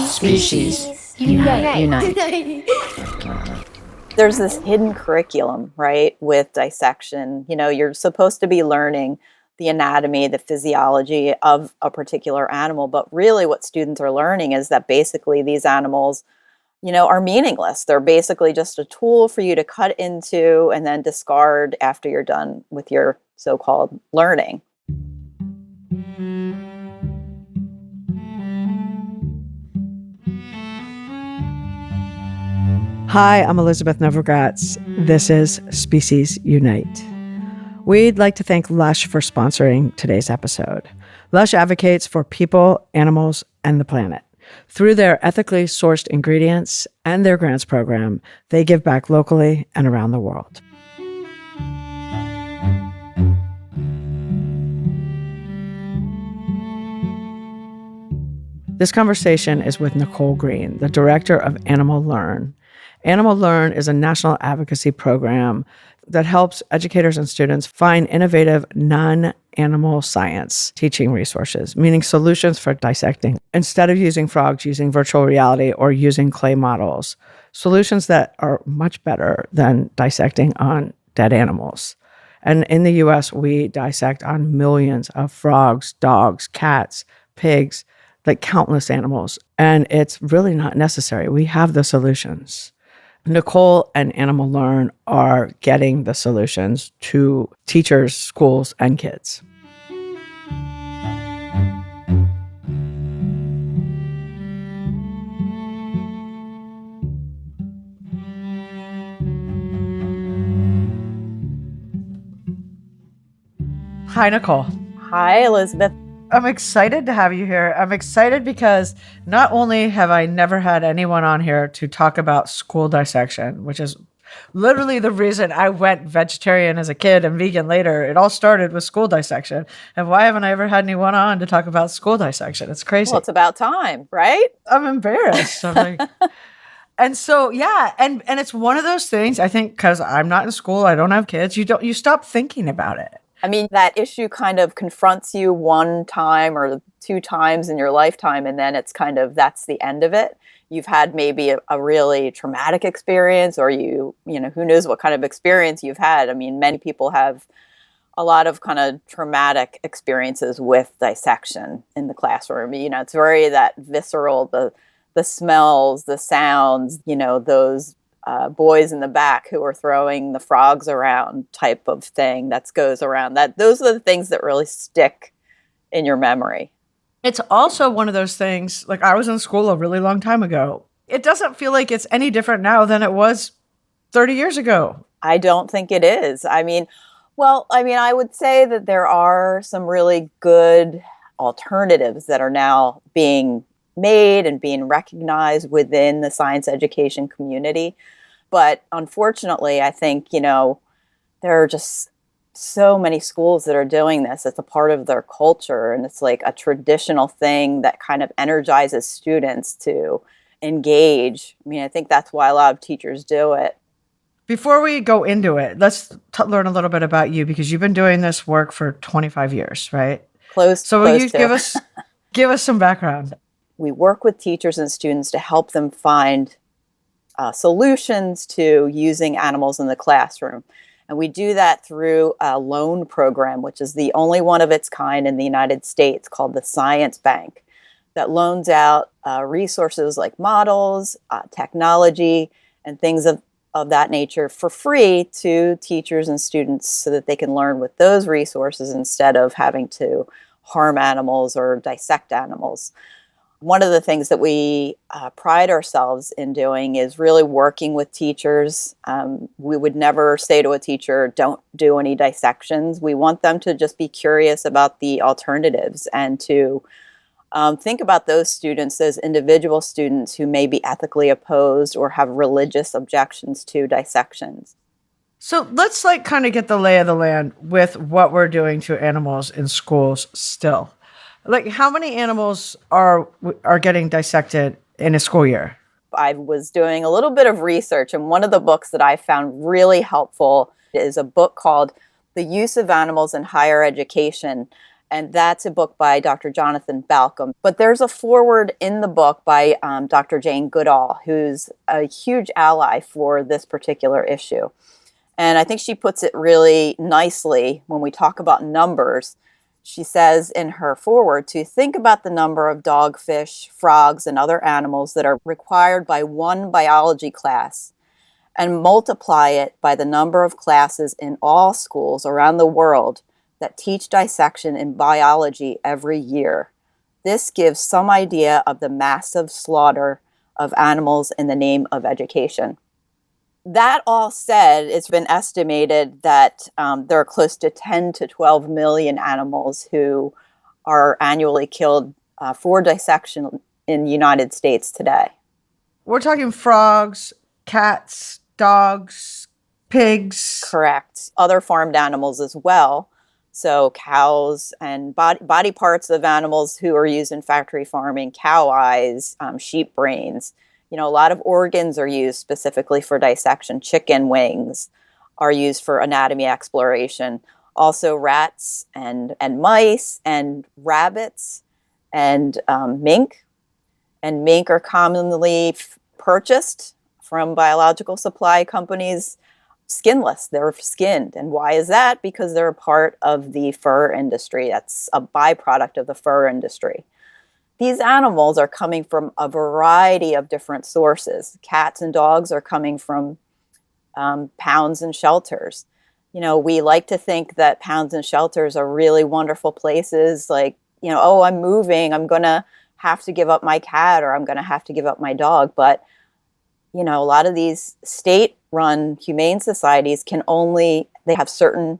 Species. Unite. There's this hidden curriculum, right, with dissection. You're supposed to be learning the anatomy, the physiology of a particular animal, but really what students are learning is that basically these animals, are meaningless. They're basically just a tool for you to cut into and then discard after you're done with your so-called learning. Hi, I'm Elizabeth Novogratz. This is Species Unite. We'd like to thank Lush for sponsoring today's episode. Lush advocates for people, animals, and the planet. Through their ethically sourced ingredients and their grants program, they give back locally and around the world. This conversation is with Nicole Green, the director of Animalearn. Animalearn is a national advocacy program that helps educators and students find innovative non-animal science teaching resources, meaning solutions for dissecting. Instead of using frogs, using virtual reality or using clay models, solutions that are much better than dissecting on dead animals. And in the US, we dissect on millions of frogs, dogs, cats, pigs, like countless animals. And it's really not necessary. We have the solutions. Nicole and Animalearn are getting the solutions to teachers, schools, and kids. Hi, Nicole. Hi, Elizabeth. I'm excited to have you here. I'm excited because not only have I never had anyone on here to talk about school dissection, which is literally the reason I went vegetarian as a kid and vegan later. It all started with school dissection. And why haven't I ever had anyone on to talk about school dissection? It's crazy. Well, it's about time, right? I'm embarrassed. I'm like, and so, yeah. And it's one of those things, I think, because I'm not in school, I don't have kids, you stop thinking about it. I mean, that issue kind of confronts you one time or two times in your lifetime, and then it's kind of, that's the end of it. You've had maybe a really traumatic experience, or who knows what kind of experience you've had. I mean, many people have a lot of kind of traumatic experiences with dissection in the classroom. It's very that visceral, the smells, the sounds, those boys in the back who are throwing the frogs around type of thing that goes around. Those are the things that really stick in your memory. It's also one of those things, like I was in school a really long time ago. It doesn't feel like it's any different now than it was 30 years ago. I don't think it is. I would say that there are some really good alternatives that are now being made and being recognized within the science education community. But unfortunately, I think, there are just so many schools that are doing this. It's a part of their culture, and it's like a traditional thing that kind of energizes students to engage. I mean, I think that's why a lot of teachers do it. Before we go into it, let's learn a little bit about you, because you've been doing this work for 25 years, right? So will you give us some background? We work with teachers and students to help them find solutions to using animals in the classroom. And we do that through a loan program, which is the only one of its kind in the United States, called the Science Bank, that loans out resources like models, technology, and things of that nature for free to teachers and students so that they can learn with those resources instead of having to harm animals or dissect animals. One of the things that we pride ourselves in doing is really working with teachers. We would never say to a teacher, don't do any dissections. We want them to just be curious about the alternatives and to think about those students, those individual students who may be ethically opposed or have religious objections to dissections. So let's kind of get the lay of the land with what we're doing to animals in schools still. How many animals are getting dissected in a school year? I was doing a little bit of research, and one of the books that I found really helpful is a book called The Use of Animals in Higher Education. And that's a book by Dr. Jonathan Balcom. But there's a foreword in the book by Dr. Jane Goodall, who's a huge ally for this particular issue. And I think she puts it really nicely when we talk about numbers. She says in her foreword to think about the number of dogfish, frogs, and other animals that are required by one biology class and multiply it by the number of classes in all schools around the world that teach dissection in biology every year. This gives some idea of the massive slaughter of animals in the name of education. That all said, it's been estimated that there are close to 10 to 12 million animals who are annually killed for dissection in the United States today. We're talking frogs, cats, dogs, pigs. Correct. Other farmed animals as well. So cows and body parts of animals who are used in factory farming, cow eyes, sheep brains. A lot of organs are used specifically for dissection. Chicken wings are used for anatomy exploration. Also rats and mice and rabbits and mink. And mink are commonly purchased from biological supply companies skinless. They're skinned. And why is that? Because they're a part of the fur industry. That's a byproduct of the fur industry. These animals are coming from a variety of different sources. Cats and dogs are coming from pounds and shelters. We like to think that pounds and shelters are really wonderful places like, oh, I'm moving, I'm going to have to give up my cat or I'm going to have to give up my dog. But, a lot of these state-run humane societies they have certain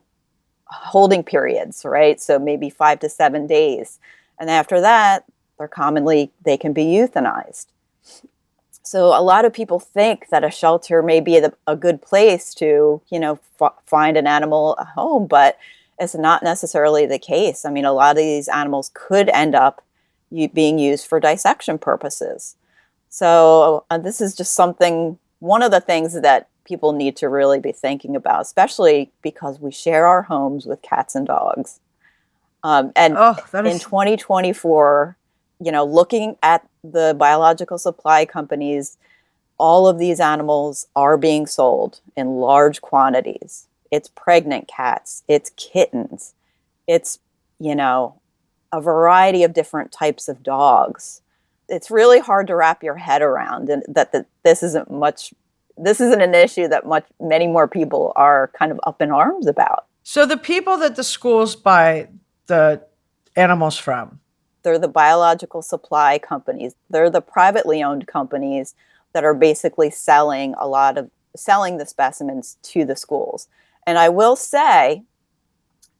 holding periods, right? So maybe 5 to 7 days. And after that, they can be euthanized. So a lot of people think that a shelter may be a good place to, find an animal a home, but it's not necessarily the case. I mean, a lot of these animals could end up being used for dissection purposes. So this is just one of the things that people need to really be thinking about, especially because we share our homes with cats and dogs. In 2024, looking at the biological supply companies, all of these animals are being sold in large quantities. It's pregnant cats, it's kittens, it's, a variety of different types of dogs. It's really hard to wrap your head around, and this isn't an issue that many more people are kind of up in arms about. So the people that the schools buy the animals from, they're the biological supply companies. They're the privately owned companies that are basically selling the specimens to the schools. And I will say,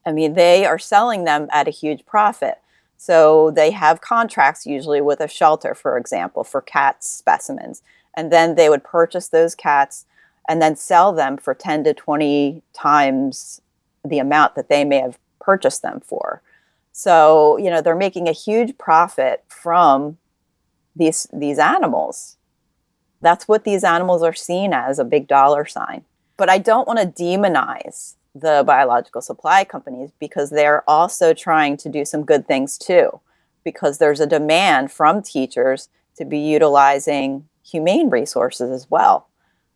they are selling them at a huge profit. So they have contracts usually with a shelter, for example, for cat specimens. And then they would purchase those cats and then sell them for 10 to 20 times the amount that they may have purchased them for. So, they're making a huge profit from these animals. That's what these animals are seen as, a big dollar sign. But I don't want to demonize the biological supply companies because they're also trying to do some good things too, because there's a demand from teachers to be utilizing humane resources as well.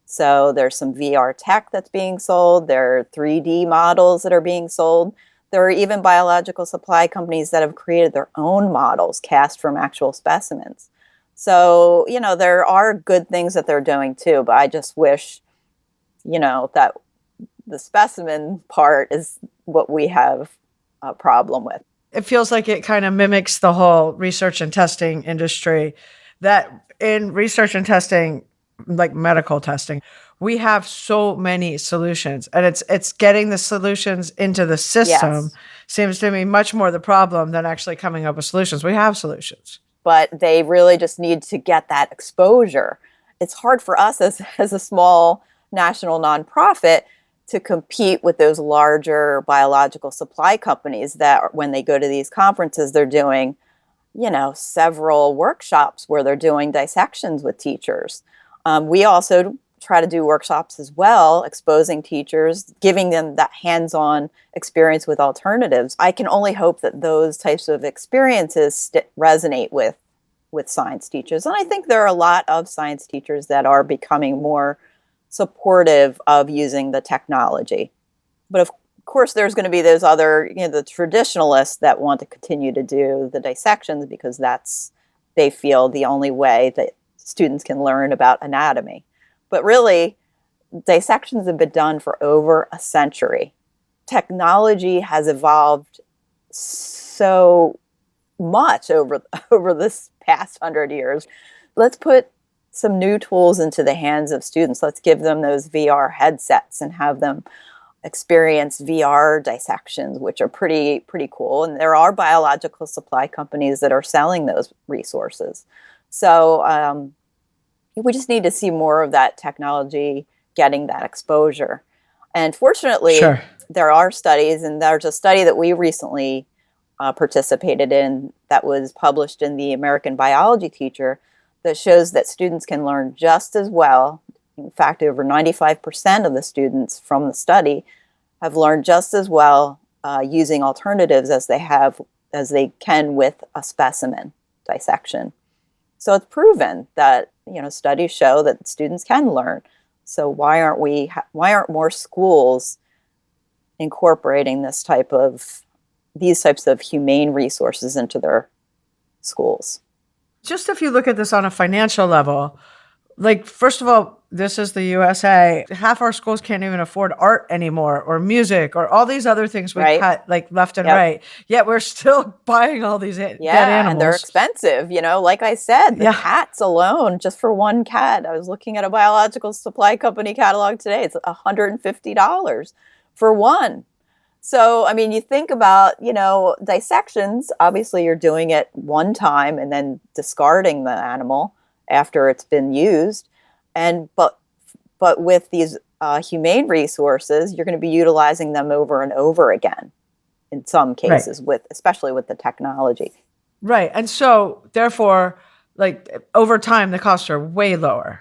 So there's some VR tech that's being sold. There are 3D models that are being sold. There are even biological supply companies that have created their own models cast from actual specimens. So, there are good things that they're doing too, but I just wish, that the specimen part is what we have a problem with. It feels like it kind of mimics the whole research and testing industry, that in research and testing, like medical testing, we have so many solutions, and it's getting the solutions into the system seems to me much more the problem than actually coming up with solutions. We have solutions, but they really just need to get that exposure. It's hard for us as a small national nonprofit to compete with those larger biological supply companies that when they go to these conferences, they're doing, several workshops where they're doing dissections with teachers. We also try to do workshops as well, exposing teachers, giving them that hands-on experience with alternatives. I can only hope that those types of experiences resonate with science teachers. And I think there are a lot of science teachers that are becoming more supportive of using the technology. But of course, there's going to be those other, the traditionalists that want to continue to do the dissections because they feel the only way that students can learn about anatomy. But really, dissections have been done for over a century. Technology has evolved so much over this past 100 years. Let's put some new tools into the hands of students. Let's give them those VR headsets and have them experience VR dissections, which are pretty cool. And there are biological supply companies that are selling those resources. So we just need to see more of that technology getting that exposure. And fortunately, Sure. There are studies, and there's a study that we recently participated in that was published in the American Biology Teacher that shows that students can learn just as well. In fact, over 95% of the students from the study have learned just as well using alternatives as they can with a specimen dissection. So it's proven that studies show that students can learn. So why aren't more schools incorporating these types of humane resources into their schools? Just if you look at this on a financial level, like, first of all, this is the USA. Half our schools can't even afford art anymore, or music, or all these other things we cut like left and right. Yet we're still buying all these dead animals. And they're expensive. Like I said, the cats alone, just for one cat. I was looking at a biological supply company catalog today. It's $150 for one. So, you think about, dissections. Obviously, you're doing it one time and then discarding the animal after it's been used. But with these humane resources, you're going to be utilizing them over and over again in some cases, especially with the technology. Right. And so, therefore, over time, the costs are way lower.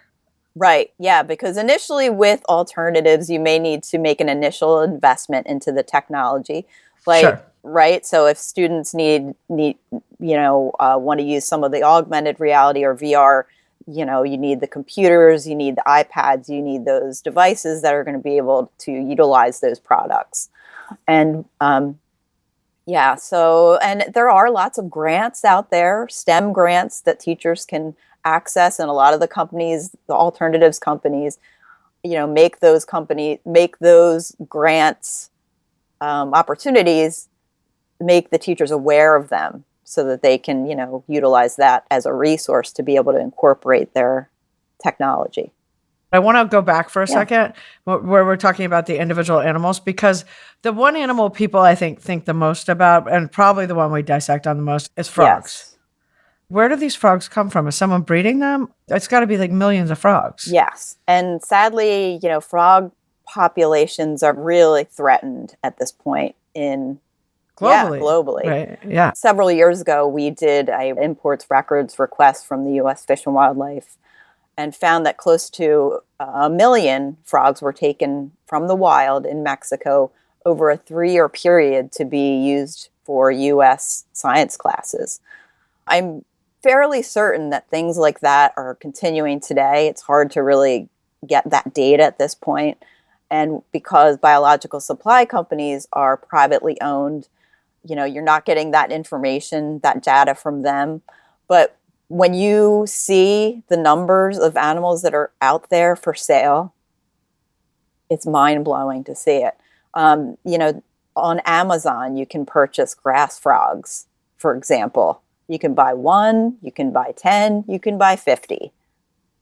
Right. Yeah, because initially with alternatives, you may need to make an initial investment into the technology. Sure. Right. So if students want to use some of the augmented reality or VR, you need the computers, you need the iPads, you need those devices that are going to be able to utilize those products. And and there are lots of grants out there, STEM grants that teachers can access, and a lot of the companies, the alternatives companies, make those grants opportunities, make the teachers aware of them so that they can, utilize that as a resource to be able to incorporate their technology. I want to go back for a second where we're talking about the individual animals, because the one animal people I think the most about, and probably the one we dissect on the most, is frogs. Yes. Where do these frogs come from? Is someone breeding them? It's got to be like millions of frogs. Yes. And sadly, frog populations are really threatened at this point globally. Yeah, globally. Right. Yeah. Several years ago, we did an imports records request from the U.S. Fish and Wildlife and found that close to 1 million frogs were taken from the wild in Mexico over a 3-year period to be used for U.S. science classes. I'm fairly certain that things like that are continuing today. It's hard to really get that data at this point. And because biological supply companies are privately owned, you're not getting that information, that data from them. But when you see the numbers of animals that are out there for sale, it's mind-blowing to see it. On Amazon, you can purchase grass frogs, for example. You can buy 1, you can buy 10, you can buy 50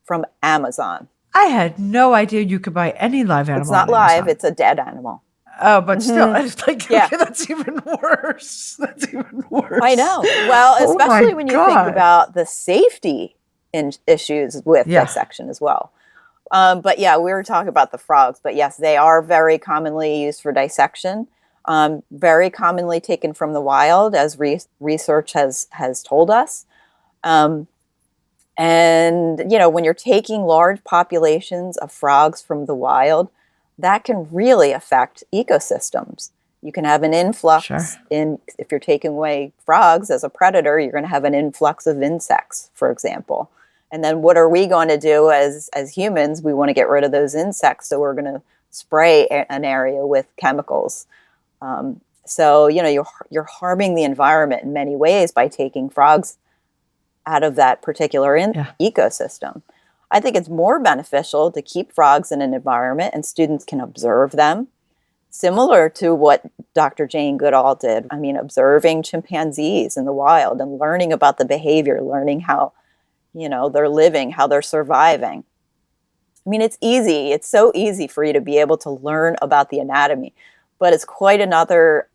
from Amazon. I had no idea you could buy any live animal. It's not live, it's a dead animal. Oh, but still, it's like, okay, that's even worse. That's even worse. I know. Well, especially when you think about the safety issues with dissection as well. But we were talking about the frogs. But yes, they are very commonly used for dissection. Very commonly taken from the wild, as research has told us. And And, when you're taking large populations of frogs from the wild, that can really affect ecosystems. You can have an influx if you're taking away frogs as a predator, you're going to have an influx of insects, for example. And then what are we going to do as humans? We want to get rid of those insects, so we're going to spray an area with chemicals. So, you're harming the environment in many ways by taking frogs out of that particular ecosystem. I think it's more beneficial to keep frogs in an environment and students can observe them, similar to what Dr. Jane Goodall did. I mean, observing chimpanzees in the wild and learning about the behavior, learning how, they're living, how they're surviving. I mean, it's easy. It's so easy for you to be able to learn about the anatomy, but it's quite another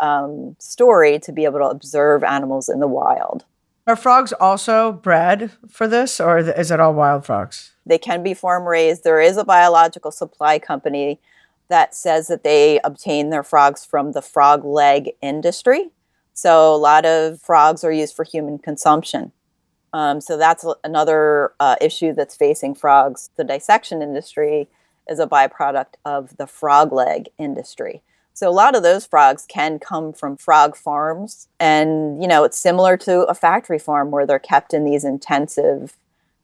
story to be able to observe animals in the wild. Are frogs also bred for this, or is it all wild frogs? They can be farm raised. There is a biological supply company that says that they obtain their frogs from the frog leg industry. So a lot of frogs are used for human consumption. So that's another issue that's facing frogs. The dissection industry is a byproduct of the frog leg industry. So a lot of those frogs can come from frog farms. And, it's similar to a factory farm where they're kept in these intensive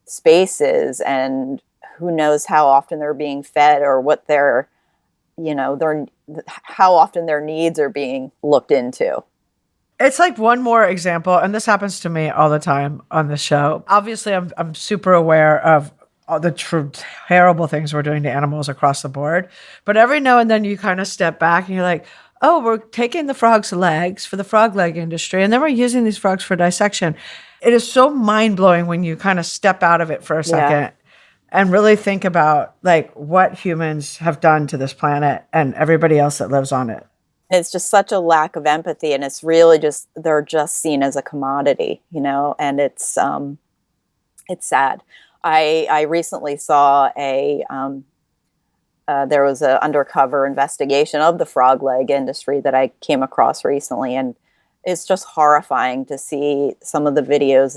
spaces, and who knows how often they're being fed or what how often their needs are being looked into. It's like one more example, and this happens to me all the time on the show. Obviously, I'm super aware of all the terrible things we're doing to animals across the board. But every now and then you kind of step back and you're like, oh, we're taking the frog's legs for the frog leg industry, and then we're using these frogs for dissection. It is so mind-blowing when you kind of step out of it for a second and really think about like what humans have done to this planet and everybody else that lives on it. It's just such a lack of empathy, and it's really just, they're just seen as a commodity, and it's sad. I recently saw there was an undercover investigation of the frog leg industry that I came across recently, and it's just horrifying to see some of the videos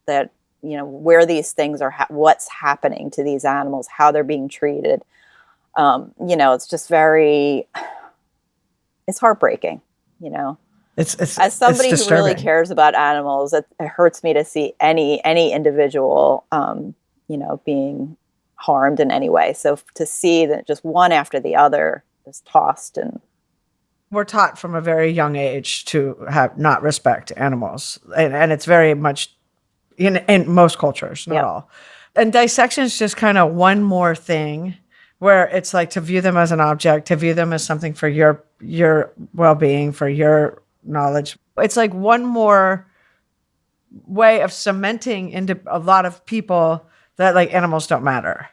that where these things are, what's happening to these animals, how they're being treated. It's just it's heartbreaking, It's as somebody it's who really disturbing. cares about animals, it hurts me to see any individual, being harmed in any way. So to see that just one after the other is tossed, and We're taught from a very young age to have not respect animals, and it's very much in most cultures, not all. And dissection is just kind of one more thing where it's like to view them as an object, to view them as something for your well-being, for your knowledge. It's like one more way of cementing into a lot of people that like animals don't matter.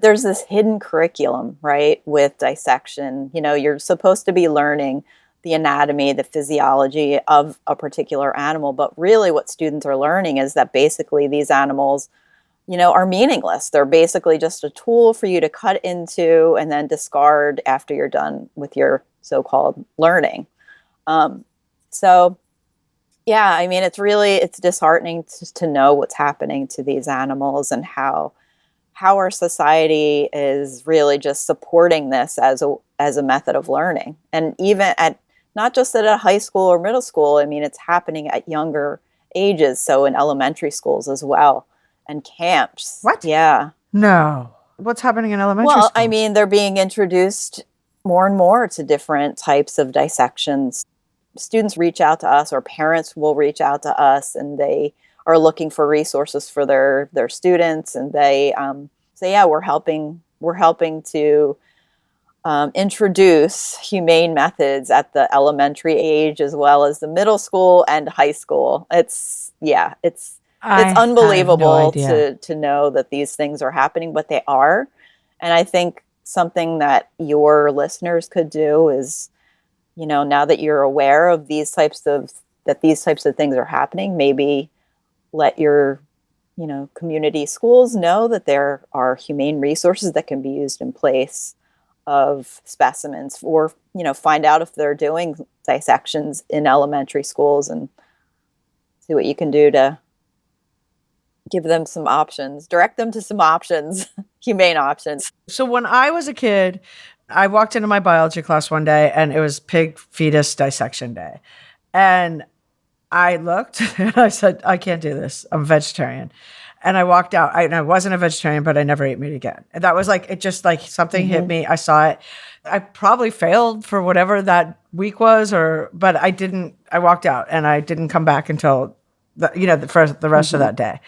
there's this hidden curriculum, right, with dissection. You're supposed to be learning the anatomy, the physiology of a particular animal, but really what students are learning is that basically these animals, are meaningless. They're basically just a tool for you to cut into and then discard after you're done with your so-called learning. So yeah, I mean, it's disheartening to know what's happening to these animals, and how our society is really just supporting this as a method of learning. And even at, not just at a high school or middle school, I mean, it's happening at younger ages. So in elementary schools as well, and camps. What? Yeah. No. What's happening in elementary Well, schools? I mean, they're being introduced more and more to different types of dissections. Students reach out to us, or parents will reach out to us, and they are looking for resources for their students, and they say, yeah, we're helping to introduce humane methods at the elementary age as well as the middle school and high school. It's unbelievable to know that these things are happening, but they are. And I think something that your listeners could do is, now that you're aware of these types of things are happening, maybe let your, community schools know that there are humane resources that can be used in place of specimens, or, find out if they're doing dissections in elementary schools and see what you can do to give them some options, direct them to some options, humane options. So when I was a kid, I walked into my biology class one day and it was pig fetus dissection day. And I looked and I said, I can't do this. I'm a vegetarian. And I walked out. I wasn't a vegetarian, but I never ate meat again. And that was like, it just like something hit me. I saw it. I probably failed for whatever that week was, but I walked out and I didn't come back until for the rest of that day.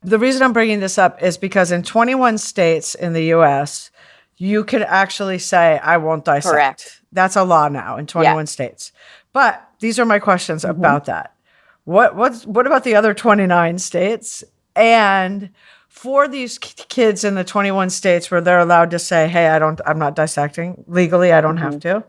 The reason I'm bringing this up is because in 21 states in the US, you can actually say, I won't dissect. Correct. That's a law now in 21 states. But these are my questions about that. What about the other 29 states? And for these kids in the 21 states where they're allowed to say, hey, I'm not dissecting legally, I don't have to.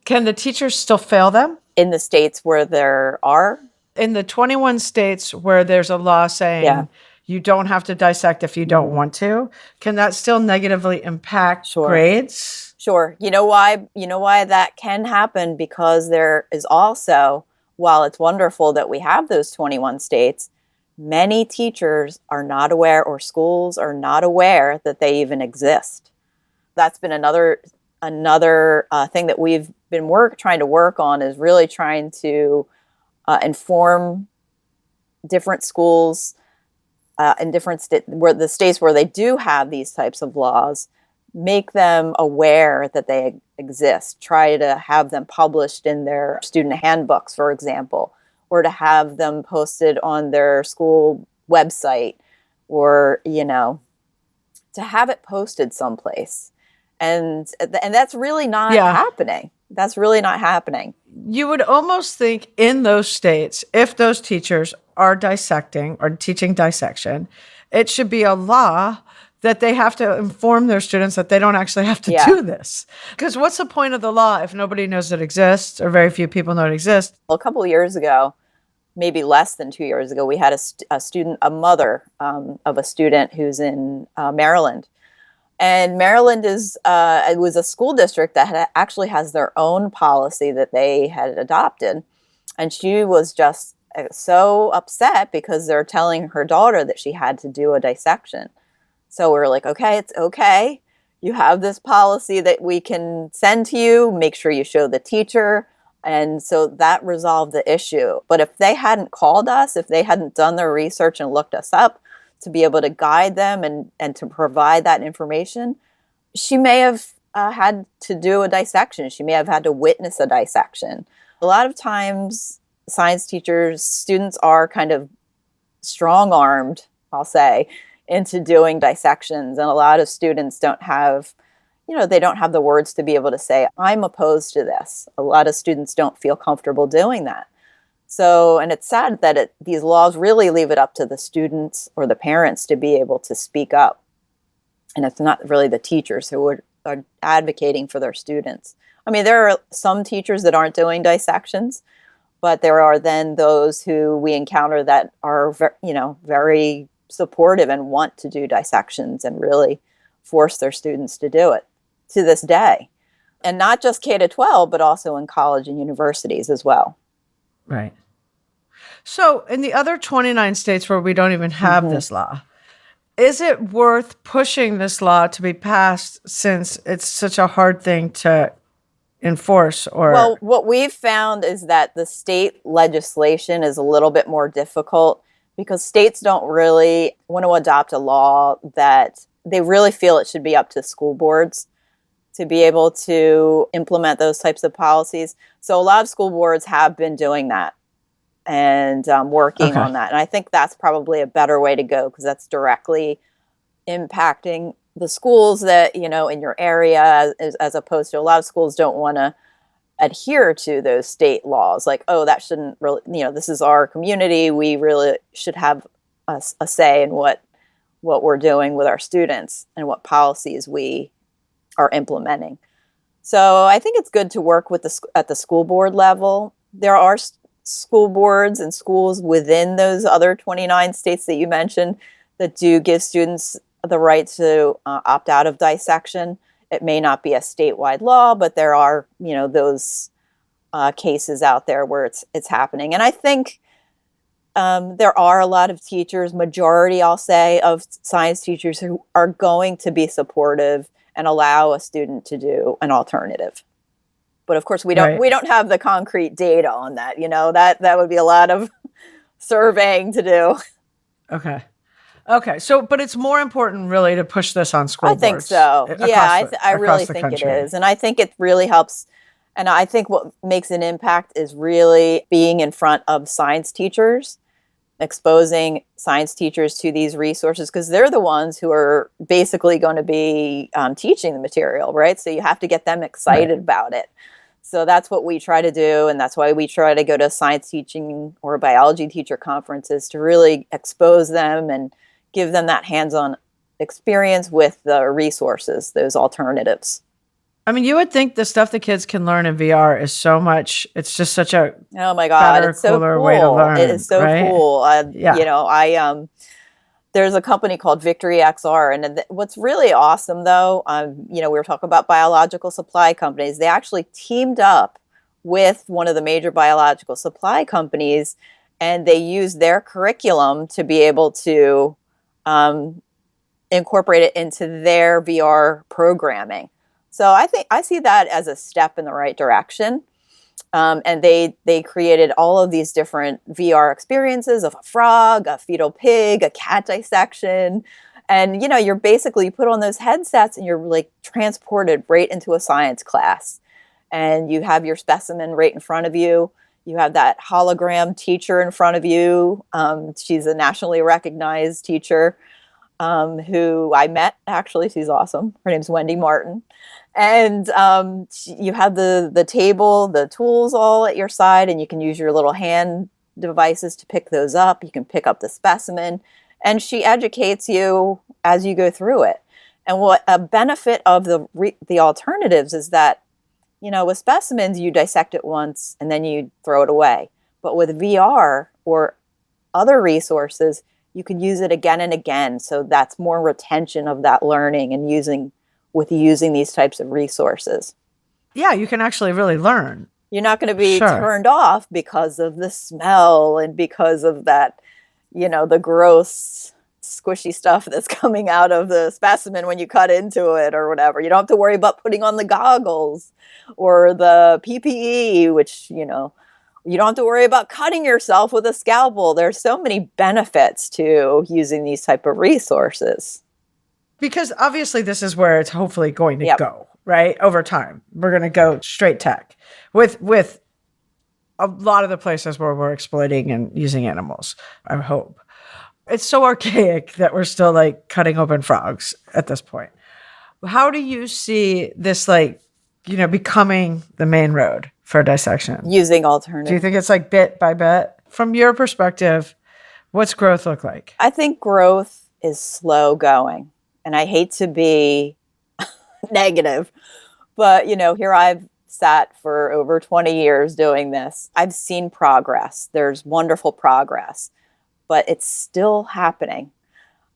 Can the teachers still fail them? In the states where there are? In the 21 states where there's a law saying you don't have to dissect if you don't want to, can that still negatively impact grades? Sure. You know why that can happen? Because there is also, while it's wonderful that we have those 21 states, many teachers are not aware, or schools are not aware, that they even exist. That's been another thing that we've been trying to work on, is really trying to inform different schools in different where the states where they do have these types of laws, make them aware that they exist. Try to have them published in their student handbooks, for example, or to have them posted on their school website, or to have it posted someplace. And that's really not happening. That's really not happening. You would almost think in those states, if those teachers are dissecting or teaching dissection, it should be a law that they have to inform their students that they don't actually have to do this. Because what's the point of the law if nobody knows it exists, or very few people know it exists? Well, a couple of years ago, maybe less than 2 years ago, we had a mother of a student who's in Maryland. And Maryland it was a school district that actually has their own policy that they had adopted. And she was just so upset because they're telling her daughter that she had to do a dissection. So we were like, okay, it's okay. You have this policy that we can send to you. Make sure you show the teacher. And so that resolved the issue. But if they hadn't called us, if they hadn't done their research and looked us up to be able to guide them and to provide that information, she may have had to do a dissection. She may have had to witness a dissection. A lot of times, science teachers, students are kind of strong-armed, I'll say, into doing dissections. And a lot of students don't have the words to be able to say, I'm opposed to this. A lot of students don't feel comfortable doing that. So, and it's sad that these laws really leave it up to the students or the parents to be able to speak up. And it's not really the teachers who are advocating for their students. I mean, there are some teachers that aren't doing dissections, but there are then those who we encounter that are, very supportive and want to do dissections and really force their students to do it to this day. And not just K-12, but also in college and universities as well. Right. So in the other 29 states where we don't even have this law, is it worth pushing this law to be passed, since it's such a hard thing to enforce? Well, what we've found is that the state legislation is a little bit more difficult, because states don't really want to adopt a law that they really feel it should be up to school boards to be able to implement those types of policies. So a lot of school boards have been doing that and working on that. And I think that's probably a better way to go, because that's directly impacting the schools that, in your area, as opposed to a lot of schools don't want to adhere to those state laws. Like, oh, that shouldn't really, this is our community. We really should have a say in what we're doing with our students and what policies we are implementing. So I think it's good to work with at the school board level. There are school boards and schools within those other 29 states that you mentioned that do give students the right to opt out of dissection. It may not be a statewide law, but there are, those cases out there where it's happening. And I think There are a lot of teachers, majority, I'll say, of science teachers who are going to be supportive and allow a student to do an alternative. But of course, we don't have the concrete data on that. That would be a lot of surveying to do. Okay. So, but it's more important really to push this on school boards. I think so. Yeah, I really think it is. And I think it really helps. And I think what makes an impact is really being in front of science teachers, exposing science teachers to these resources, because they're the ones who are basically going to be teaching the material, right? So you have to get them excited about it. So that's what we try to do. And that's why we try to go to science teaching or biology teacher conferences to really expose them and give them that hands-on experience with the resources, those alternatives. I mean, you would think the stuff the kids can learn in VR is so much, it's just such a oh my God, better, it's so cooler cool. way to learn. It is so right? cool. There's a company called Victory XR. And what's really awesome, though, we were talking about biological supply companies. They actually teamed up with one of the major biological supply companies, and they used their curriculum to be able to incorporate it into their VR programming. So I see that as a step in the right direction. And they created all of these different VR experiences of a frog, a fetal pig, a cat dissection. And, you're basically, you put on those headsets and you're like transported right into a science class. And you have your specimen right in front of you. You have that hologram teacher in front of you. She's a nationally recognized teacher who I met, actually. She's awesome. Her name's Wendy Martin. And you have the table, the tools all at your side, and you can use your little hand devices to pick those up. You can pick up the specimen, and she educates you as you go through it. And what a benefit of the alternatives is that, with specimens, you dissect it once and then you throw it away. But with VR or other resources, you can use it again and again. So that's more retention of that learning and using these types of resources. Yeah, you can actually really learn. You're not going to be turned off because of the smell and because of that, the gross, squishy stuff that's coming out of the specimen when you cut into it or whatever. You don't have to worry about putting on the goggles or the PPE, which, you don't have to worry about cutting yourself with a scalpel. There's so many benefits to using these type of resources. Because obviously this is where it's hopefully going to go, right? Over time, we're going to go straight tech with a lot of the places where we're exploiting and using animals, I hope. It's so archaic that we're still like cutting open frogs at this point. How do you see this becoming the main road for dissection? Using alternatives. Do you think it's like bit by bit? From your perspective, what's growth look like? I think growth is slow going. And I hate to be negative, but, here I've sat for over 20 years doing this. I've seen progress. There's wonderful progress, but it's still happening.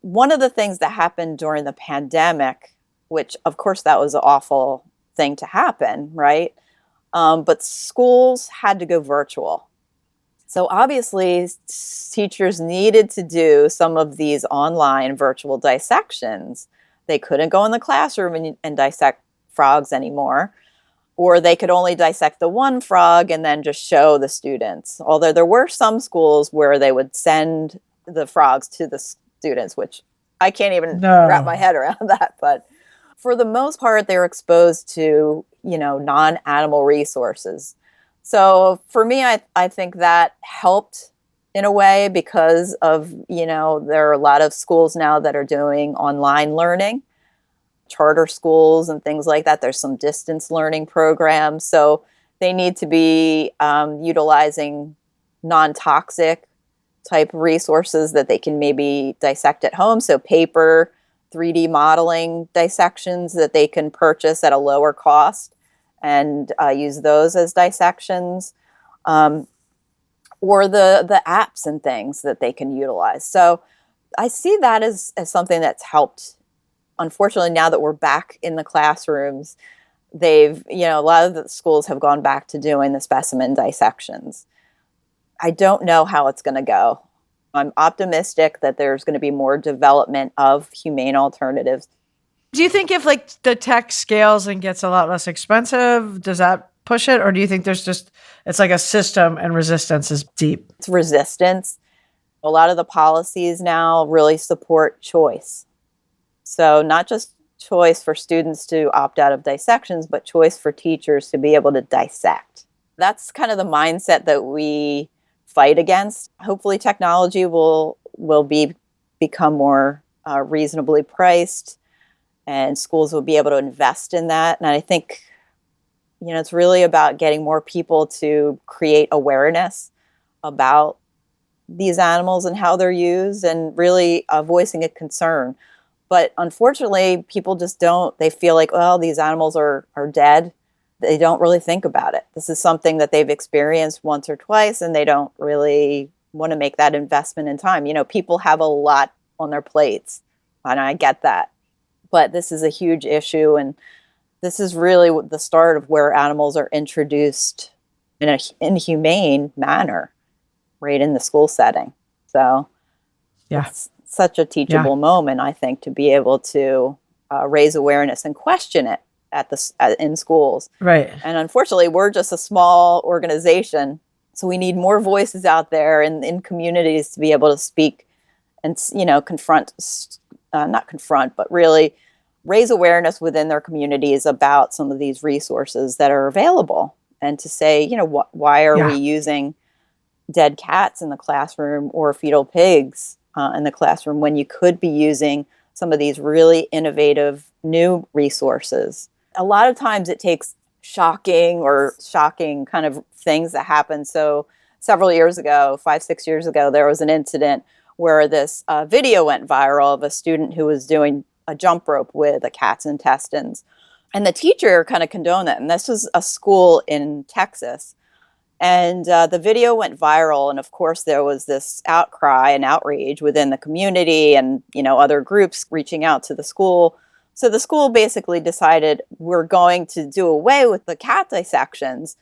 One of the things that happened during the pandemic, which of course that was an awful thing to happen, right? But schools had to go virtual. So obviously teachers needed to do some of these online virtual dissections. They couldn't go in the classroom and dissect frogs anymore, or they could only dissect the one frog and then just show the students. Although there were some schools where they would send the frogs to the students, which I can't even wrap my head around that. But for the most part, they were exposed to, non-animal resources. So for me, I think that helped in a way because of, there are a lot of schools now that are doing online learning, charter schools and things like that. There's some distance learning programs. So they need to be utilizing non-toxic type resources that they can maybe dissect at home. So paper, 3D modeling dissections that they can purchase at a lower cost and use those as dissections, or the apps and things that they can utilize. So I see that as something that's helped. Unfortunately, now that we're back in the classrooms, a lot of the schools have gone back to doing the specimen dissections. I don't know how it's going to go. I'm optimistic that there's going to be more development of humane alternatives. Do you think if like the tech scales and gets a lot less expensive, does that push it? Or do you think it's like a system and resistance is deep? It's resistance. A lot of the policies now really support choice. So not just choice for students to opt out of dissections, but choice for teachers to be able to dissect. That's kind of the mindset that we fight against. Hopefully technology will become more reasonably priced, and schools will be able to invest in that. And I think, it's really about getting more people to create awareness about these animals and how they're used, and really voicing a concern. But unfortunately, people just don't. They feel like, well, these animals are dead. They don't really think about it. This is something that they've experienced once or twice, and they don't really want to make that investment in time. People have a lot on their plates, and I get that. But this is a huge issue, and this is really the start of where animals are introduced in a inhumane manner, right in the school setting. So it's such a teachable moment, I think, to be able to raise awareness and question it in schools. Right. And unfortunately, we're just a small organization, so we need more voices out there in communities to be able to speak and, not confront, but really raise awareness within their communities about some of these resources that are available, and to say, why are we using dead cats in the classroom or fetal pigs in the classroom when you could be using some of these really innovative new resources. A lot of times it takes shocking kind of things that happen. So several years ago, 5-6 years ago, there was an incident where this video went viral of a student who was doing a jump rope with a cat's intestines. And the teacher kind of condoned that. And this was a school in Texas. And the video went viral. And of course, there was this outcry and outrage within the community and, other groups reaching out to the school. So the school basically decided we're going to do away with the cat dissections,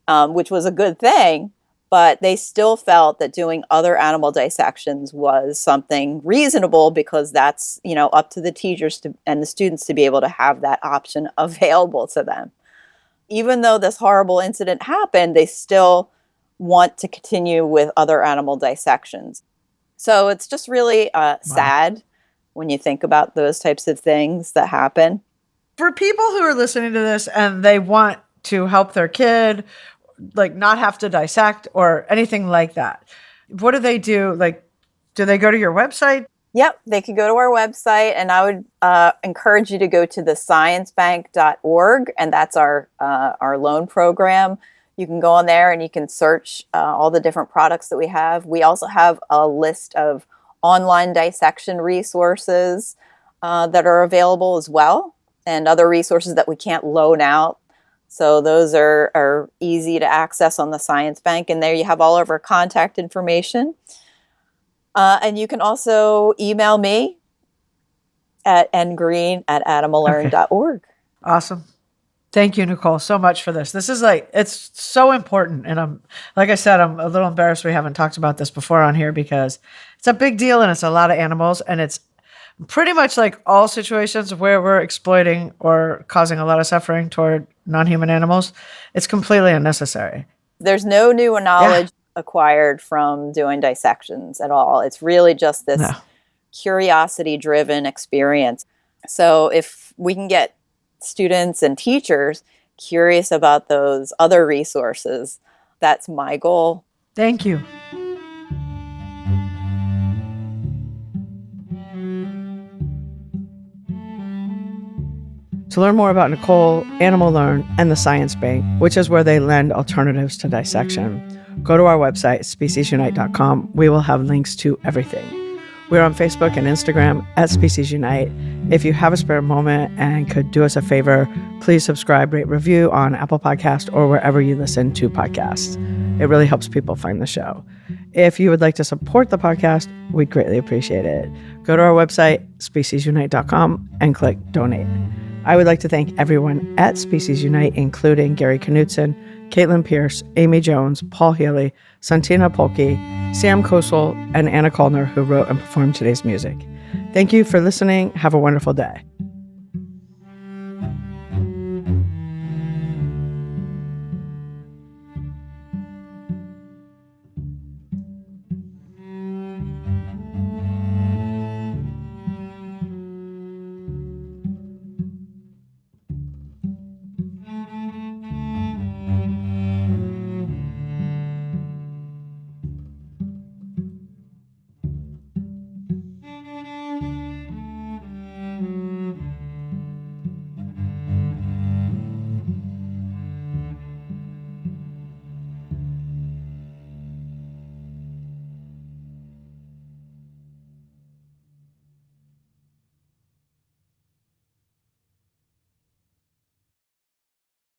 which was a good thing. But they still felt that doing other animal dissections was something reasonable, because that's, up to the teachers and the students to be able to have that option available to them. Even though this horrible incident happened, they still want to continue with other animal dissections. So it's just really sad when you think about those types of things that happen. For people who are listening to this and they want to help their kid, like not have to dissect or anything like that, what do they do? Like, do they go to your website? Yep, they could go to our website, and I would encourage you to go to thesciencebank.org, and that's our loan program. You can go on there and you can search all the different products that we have. We also have a list of online dissection resources that are available as well, and other resources that we can't loan out. So those are easy to access on the Science Bank, and there you have all of our contact information. And you can also email me at ngreen@animalearn.org. Okay. Awesome. Thank you, Nicole, so much for this. This is it's so important. And like I said, I'm a little embarrassed we haven't talked about this before on here, because it's a big deal and it's a lot of animals, and it's pretty much like all situations where we're exploiting or causing a lot of suffering toward non-human animals. It's completely unnecessary. There's no new knowledge acquired from doing dissections at all. It's really just this curiosity-driven experience. So if we can get students and teachers curious about those other resources, that's my goal. Thank you. To learn more about Nicole, Animalearn, and the Science Bank, which is where they lend alternatives to dissection, go to our website, speciesunite.com. We will have links to everything. We're on Facebook and Instagram at Species Unite. If you have a spare moment and could do us a favor, please subscribe, rate, review on Apple Podcast or wherever you listen to podcasts. It really helps people find the show. If you would like to support the podcast, we'd greatly appreciate it. Go to our website, speciesunite.com, and click donate. I would like to thank everyone at Species Unite, including Gary Knutson, Caitlin Pierce, Amy Jones, Paul Healy, Santina Polke, Sam Kosel, and Anna Kalner, who wrote and performed today's music. Thank you for listening. Have a wonderful day.